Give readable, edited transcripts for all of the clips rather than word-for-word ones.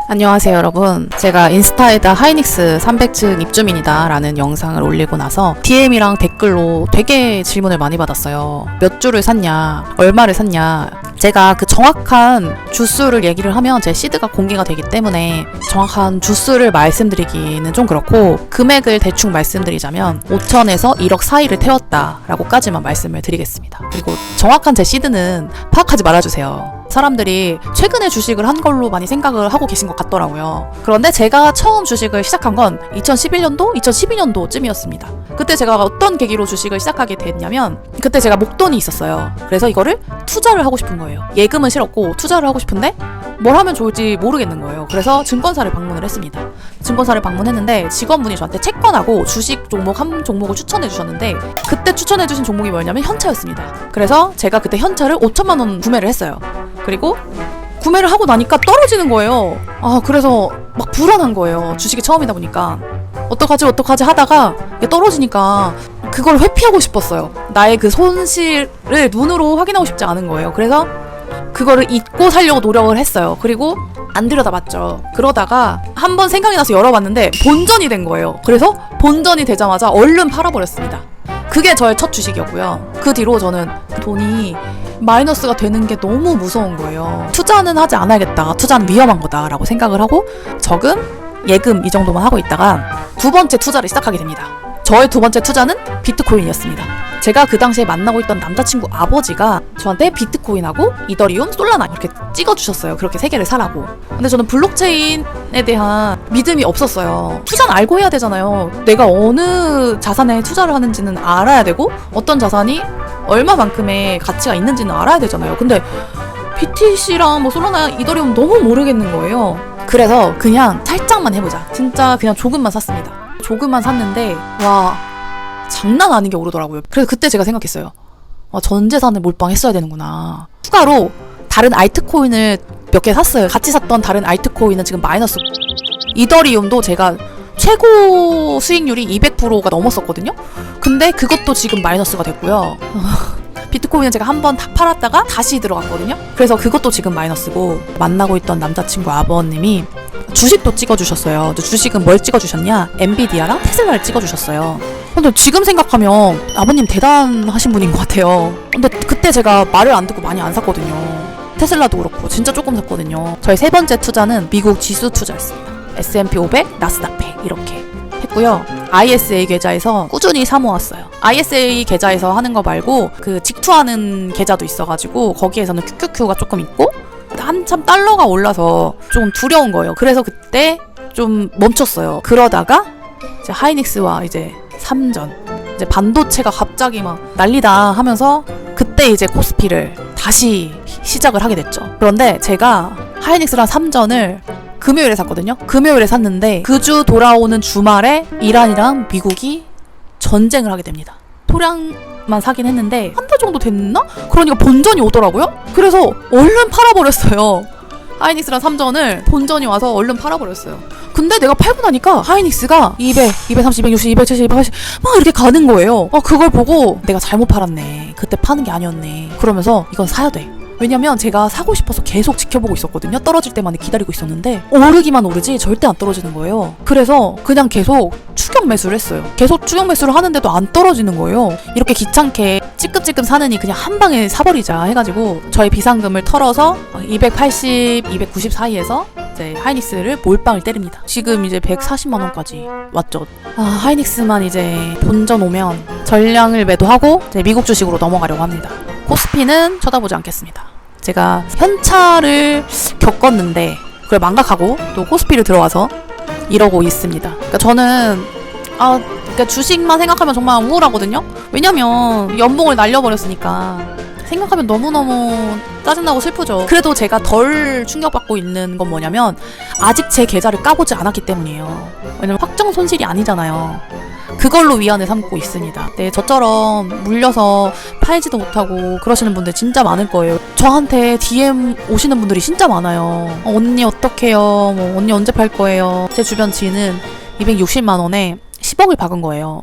안녕하세요 여러분. 제가 인스타에다 하이닉스 300층 입주민이다 라는 영상을 올리고 나서 DM이랑 댓글로 되게 질문을 많이 받았어요. 몇 주를 샀냐, 얼마를 샀냐. 제가 그 정확한 주수를 얘기를 하면 제 시드가 공개가 되기 때문에 정확한 주수를 말씀드리기는 좀 그렇고, 금액을 대충 말씀드리자면 5천에서 1억 사이를 태웠다 라고까지만 말씀을 드리겠습니다. 그리고 정확한 제 시드는 파악하지 말아주세요. 사람들이 최근에 주식을 한 걸로 많이 생각을 하고 계신 것 같더라고요. 그런데 제가 처음 주식을 시작한 건 2011년도, 2012년도쯤이었습니다. 그때 제가 어떤 계기로 주식을 시작하게 됐냐면, 그때 제가 목돈이 있었어요. 그래서 이거를 투자를 하고 싶은 거예요. 예금은 싫었고 투자를 하고 싶은데 뭘 하면 좋을지 모르겠는 거예요. 그래서 증권사를 방문을 했습니다. 증권사를 방문했는데 직원분이 저한테 채권하고 주식 종목 한 종목을 추천해 주셨는데, 그때 추천해 주신 종목이 뭐였냐면 현차였습니다. 그래서 제가 그때 현차를 5천만 원 구매를 했어요. 그리고 구매를 하고 나니까 떨어지는 거예요. 그래서 막 불안한 거예요. 주식이 처음이다 보니까 어떡하지 하다가 이게 떨어지니까 그걸 회피하고 싶었어요. 나의 그 손실을 눈으로 확인하고 싶지 않은 거예요. 그래서 그거를 잊고 살려고 노력을 했어요. 그리고 안 들여다봤죠. 그러다가 한번 생각이 나서 열어봤는데 본전이 된 거예요. 그래서 본전이 되자마자 얼른 팔아버렸습니다. 그게 저의 첫 주식이었고요. 그 뒤로 저는 돈이 마이너스가 되는 게 너무 무서운 거예요. 투자는 하지 않아야겠다. 투자는 위험한 거다라고 생각을 하고 저금, 예금 이 정도만 하고 있다가 두 번째 투자를 시작하게 됩니다. 저의 두 번째 투자는 비트코인이었습니다. 제가 그 당시에 만나고 있던 남자친구 아버지가 저한테 비트코인하고 이더리움, 솔라나 이렇게 찍어주셨어요. 그렇게 세 개를 사라고. 근데 저는 블록체인에 대한 믿음이 없었어요. 투자는 알고 해야 되잖아요. 내가 어느 자산에 투자를 하는지는 알아야 되고, 어떤 자산이 얼마만큼의 가치가 있는지는 알아야 되잖아요. 근데 BTC랑 뭐 솔라나, 이더리움 너무 모르겠는 거예요. 그래서 그냥 살짝만 해보자. 진짜 그냥 조금만 샀습니다. 조금만 샀는데 와, 장난 아니게 오르더라고요. 그래서 그때 제가 생각했어요. 전 재산을 몰빵했어야 되는구나. 추가로 다른 알트코인을 몇 개 샀어요. 같이 샀던 다른 알트코인은 지금 마이너스. 이더리움도 제가 최고 수익률이 200%가 넘었었거든요. 근데 그것도 지금 마이너스가 됐고요. 비트코인은 제가 한번 다 팔았다가 다시 들어갔거든요. 그래서 그것도 지금 마이너스고, 만나고 있던 남자친구 아버님이 주식도 찍어주셨어요. 주식은 뭘 찍어주셨냐? 엔비디아랑 테슬라를 찍어주셨어요. 근데 지금 생각하면 아버님 대단하신 분인 것 같아요. 근데 그때 제가 말을 안 듣고 많이 안 샀거든요. 테슬라도 그렇고 진짜 조금 샀거든요. 저희 세 번째 투자는 미국 지수 투자였습니다. S&P 500, 나스닥 100 이렇게 했고요. ISA 계좌에서 꾸준히 사모았어요. ISA 계좌에서 하는 거 말고 그 직투하는 계좌도 있어가지고 거기에서는 QQQ가 조금 있고, 한참 달러가 올라서 좀 두려운 거예요. 그래서 그때 좀 멈췄어요. 그러다가 이제 하이닉스와 이제 삼전, 이제 반도체가 갑자기 막 난리다 하면서 그때 이제 코스피를 다시 시작을 하게 됐죠. 그런데 제가 하이닉스랑 삼전을 금요일에 샀거든요. 금요일에 샀는데 그 주 돌아오는 주말에 이란이랑 미국이 전쟁을 하게 됩니다. 소량만 사긴 했는데 한 달 정도 됐나? 그러니까 본전이 오더라고요. 그래서 얼른 팔아버렸어요. 하이닉스랑 삼전을 본전이 와서 얼른 팔아버렸어요. 근데 내가 팔고 나니까 하이닉스가 200, 230, 260, 270, 280 막 이렇게 가는 거예요. 그걸 보고 내가 잘못 팔았네. 그때 파는 게 아니었네. 그러면서 이건 사야 돼. 왜냐면 제가 사고 싶어서 계속 지켜보고 있었거든요. 떨어질 때만 기다리고 있었는데 오르기만 오르지 절대 안 떨어지는 거예요. 그래서 그냥 계속 추격 매수를 했어요. 계속 추격 매수를 하는데도 안 떨어지는 거예요. 이렇게 귀찮게 찌끔찌끔 사느니 그냥 한 방에 사버리자 해가지고 저의 비상금을 털어서 280, 290 사이에서 이제 하이닉스를 몰빵을 때립니다. 지금 이제 140만 원까지 왔죠. 하이닉스만 이제 본전 오면 전량을 매도하고 이제 미국 주식으로 넘어가려고 합니다. 코스피는 쳐다보지 않겠습니다. 제가 현차를 겪었는데 그걸 망각하고 또 코스피를 들어와서 이러고 있습니다. 그러니까 저는 그러니까 주식만 생각하면 정말 우울하거든요. 왜냐면 연봉을 날려버렸으니까 생각하면 너무너무 짜증나고 슬프죠. 그래도 제가 덜 충격받고 있는 건 뭐냐면 아직 제 계좌를 까보지 않았기 때문이에요. 왜냐면 확정 손실이 아니잖아요. 그걸로 위안을 삼고 있습니다. 네, 저처럼 물려서 팔지도 못하고 그러시는 분들 진짜 많을 거예요. 저한테 DM 오시는 분들이 진짜 많아요. 언니 어떡해요? 뭐 언니 언제 팔 거예요? 제 주변 지인은 260만 원에 10억을 박은 거예요.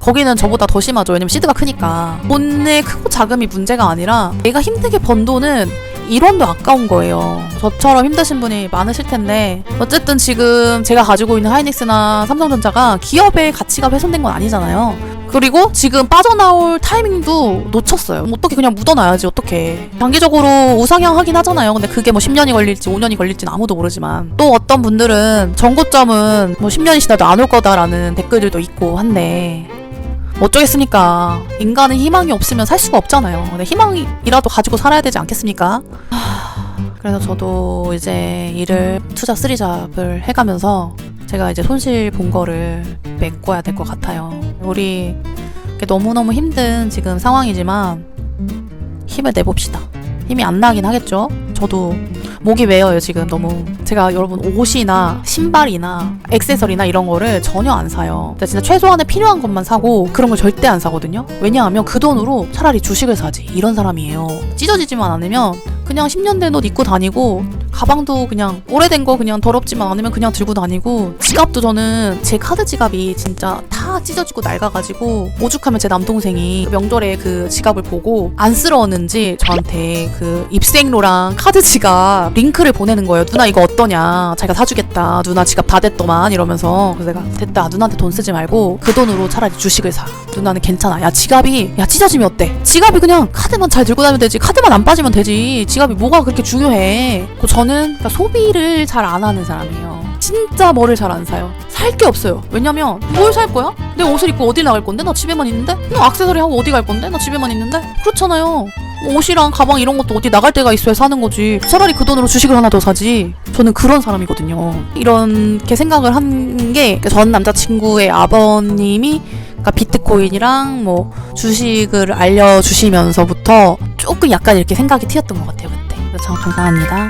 거기는 저보다 더 심하죠. 왜냐면 시드가 크니까. 돈의 크고 작음이 문제가 아니라 내가 힘들게 번 돈은 1원도 아까운 거예요. 저처럼 힘드신 분이 많으실 텐데 어쨌든 지금 제가 가지고 있는 하이닉스나 삼성전자가 기업의 가치가 훼손된 건 아니잖아요. 그리고 지금 빠져나올 타이밍도 놓쳤어요. 어떻게 그냥 묻어놔야지 어떻게. 장기적으로 우상향하긴 하잖아요. 근데 그게 뭐 10년이 걸릴지 5년이 걸릴지는 아무도 모르지만 또 어떤 분들은 전고점은 뭐 10년이 지나도 안 올 거다라는 댓글들도 있고 한데 어쩌겠습니까. 인간은 희망이 없으면 살 수가 없잖아요. 근데 희망이라도 가지고 살아야 되지 않겠습니까? 그래서 저도 이제 일을 투자 쓰리잡을 해가면서 제가 이제 손실 본 거를 메꿔야 될 것 같아요. 우리 너무너무 힘든 지금 상황이지만 힘을 내봅시다. 힘이 안 나긴 하겠죠? 저도 목이 메어요 지금 너무. 제가 여러분 옷이나 신발이나 액세서리나 이런 거를 전혀 안 사요. 진짜 최소한의 필요한 것만 사고 그런 걸 절대 안 사거든요. 왜냐하면 그 돈으로 차라리 주식을 사지 이런 사람이에요. 찢어지지만 않으면 그냥 10년 된 옷 입고 다니고 가방도 그냥 오래된 거 그냥 더럽지만 않으면 그냥 들고 다니고 지갑도 저는 제 카드 지갑이 진짜 다 찢어지고 낡아가지고 오죽하면 제 남동생이 명절에 그 지갑을 보고 안쓰러웠는지 저한테 그 입생로랑 카드 지갑 링크를 보내는 거예요. 누나 이거 어떠냐 자기가 사주겠다 누나 지갑 다 됐더만 이러면서. 그래서 내가 됐다 누나한테 돈 쓰지 말고 그 돈으로 차라리 주식을 사. 누나는 괜찮아. 야 지갑이 야 찢어지면 어때? 지갑이 그냥 카드만 잘 들고 다니면 되지. 카드만 안 빠지면 되지. 지갑이 뭐가 그렇게 중요해. 저는 그러니까 소비를 잘 안 하는 사람이에요. 진짜 뭐를 잘 안 사요. 살 게 없어요. 왜냐면 뭘 살 거야? 내 옷을 입고 어디 나갈 건데? 나 집에만 있는데? 나 액세서리 하고 어디 갈 건데? 나 집에만 있는데? 그렇잖아요. 옷이랑 가방 이런 것도 어디 나갈 데가 있어야 사는 거지. 차라리 그 돈으로 주식을 하나 더 사지. 저는 그런 사람이거든요. 이렇게 생각을 한 게 전 남자친구의 아버님이 그러니까 비트코인이랑 뭐 주식을 알려주시면서부터 조금 약간 이렇게 생각이 튀었던 것 같아요 그때. 그래서 참 감사합니다.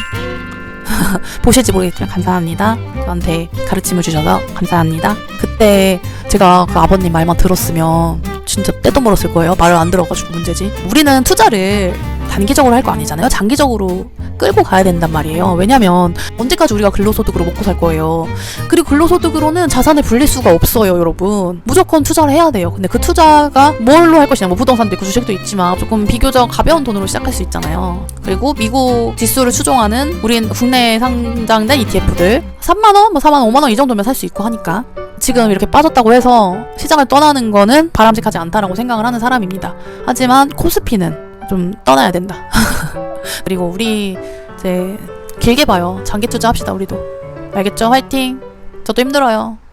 보실지 모르겠지만 감사합니다. 저한테 가르침을 주셔서 감사합니다. 그때 제가 그 아버님 말만 들었으면 진짜 떼도 멀었을 거예요. 말을 안 들어가지고 문제지. 우리는 투자를 단기적으로 할 거 아니잖아요. 장기적으로 끌고 가야 된단 말이에요. 왜냐면 언제까지 우리가 근로소득으로 먹고 살 거예요. 그리고 근로소득으로는 자산을 불릴 수가 없어요 여러분. 무조건 투자를 해야 돼요. 근데 그 투자가 뭘로 할 것이냐. 뭐 부동산도 있고 주식도 있지만 조금 비교적 가벼운 돈으로 시작할 수 있잖아요. 그리고 미국 지수를 추종하는 우린 국내에 상장된 ETF들 3만원? 뭐 4만원, 5만원 이 정도면 살 수 있고 하니까 지금 이렇게 빠졌다고 해서 시장을 떠나는 거는 바람직하지 않다라고 생각을 하는 사람입니다. 하지만 코스피는 좀 떠나야 된다. 그리고 우리 이제 길게 봐요. 장기 투자 합시다 우리도. 알겠죠? 화이팅! 저도 힘들어요.